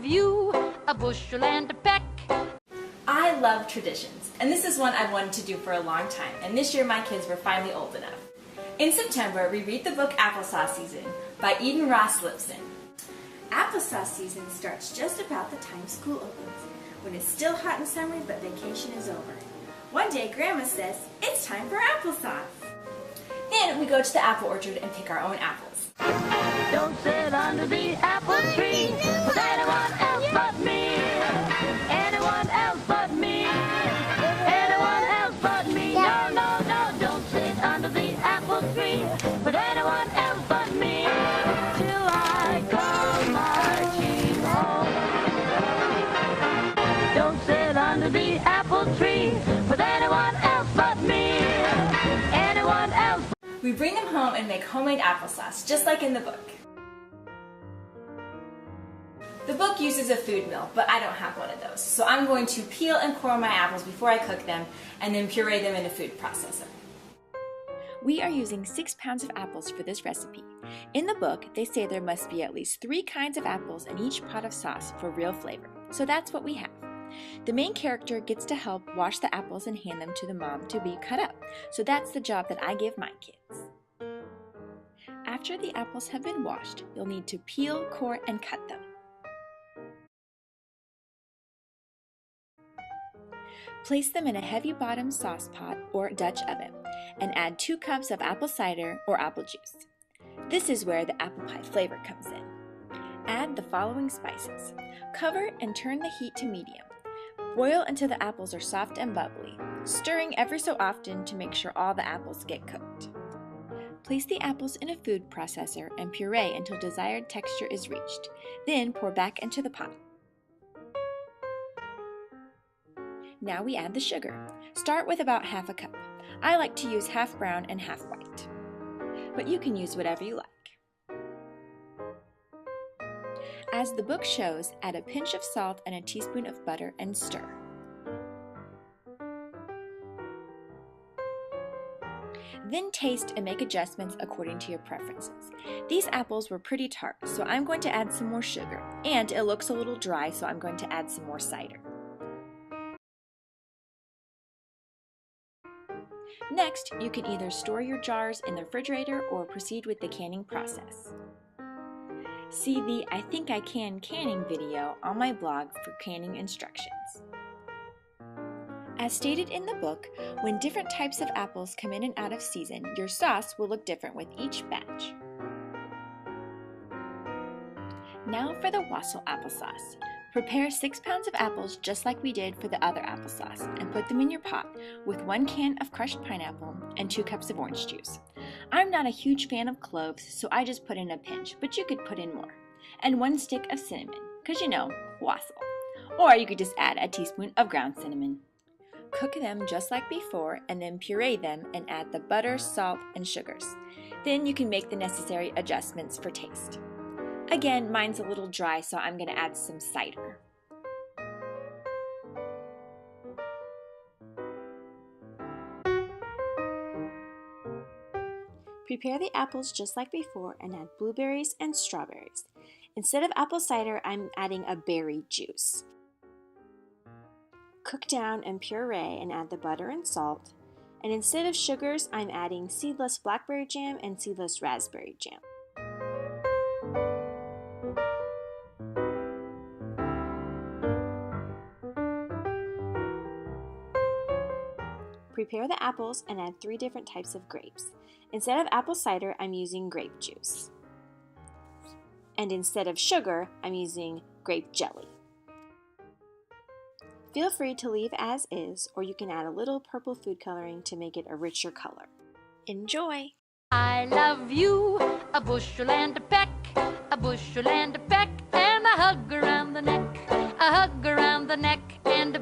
you, a bushel and a peck. I love traditions, and this is one I've wanted to do for a long time, and this year my kids were finally old enough. In September, we read the book Applesauce Season by Eden Ross Lipson. Applesauce season starts just about the time school opens, when it's still hot and summery but vacation is over. One day, Grandma says, it's time for applesauce. Then we go to the apple orchard and pick our own apples. Don't sit under the apple tree with anyone else but me. Anyone else but me. Anyone else but me. No, no, no, don't sit under the apple tree with anyone else but me. Till I come marching home. Don't sit under the apple tree with anyone else but me. Anyone else. We bring them home and make homemade applesauce, just like in the book. The book uses a food mill, but I don't have one of those. So I'm going to peel and core my apples before I cook them, and then puree them in a food processor. We are using 6 pounds of apples for this recipe. In the book, they say there must be at least 3 kinds of apples in each pot of sauce for real flavor. So that's what we have. The main character gets to help wash the apples and hand them to the mom to be cut up. So that's the job that I give my kids. After the apples have been washed, you'll need to peel, core, and cut them. Place them in a heavy-bottom sauce pot or Dutch oven and add 2 cups of apple cider or apple juice. This is where the apple pie flavor comes in. Add the following spices. Cover and turn the heat to medium. Boil until the apples are soft and bubbly, stirring every so often to make sure all the apples get cooked. Place the apples in a food processor and puree until desired texture is reached. Then pour back into the pot. Now we add the sugar. Start with about half a cup. I like to use half brown and half white, but you can use whatever you like. As the book shows, add a pinch of salt and a teaspoon of butter and stir. Then taste and make adjustments according to your preferences. These apples were pretty tart, so I'm going to add some more sugar, and it looks a little dry, so I'm going to add some more cider. Next, you can either store your jars in the refrigerator or proceed with the canning process. See the I Think I Can canning video on my blog for canning instructions. As stated in the book, when different types of apples come in and out of season, your sauce will look different with each batch. Now for the Wassail applesauce. Prepare 6 pounds of apples just like we did for the other applesauce and put them in your pot with 1 can of crushed pineapple and 2 cups of orange juice. I'm not a huge fan of cloves, so I just put in a pinch, but you could put in more. And 1 stick of cinnamon, because you know, wassail. Or you could just add a teaspoon of ground cinnamon. Cook them just like before and then puree them and add the butter, salt, and sugars. Then you can make the necessary adjustments for taste. Again, mine's a little dry, so I'm going to add some cider. Prepare the apples just like before and add blueberries and strawberries. Instead of apple cider, I'm adding a berry juice. Cook down and puree and add the butter and salt. And instead of sugars, I'm adding seedless blackberry jam and seedless raspberry jam. Prepare the apples and add 3 different types of grapes. Instead of apple cider, I'm using grape juice. And instead of sugar, I'm using grape jelly. Feel free to leave as is, or you can add a little purple food coloring to make it a richer color. Enjoy! I love you, a bushel and a peck, a bushel and a peck, and a hug around the neck, a hug around the neck, and a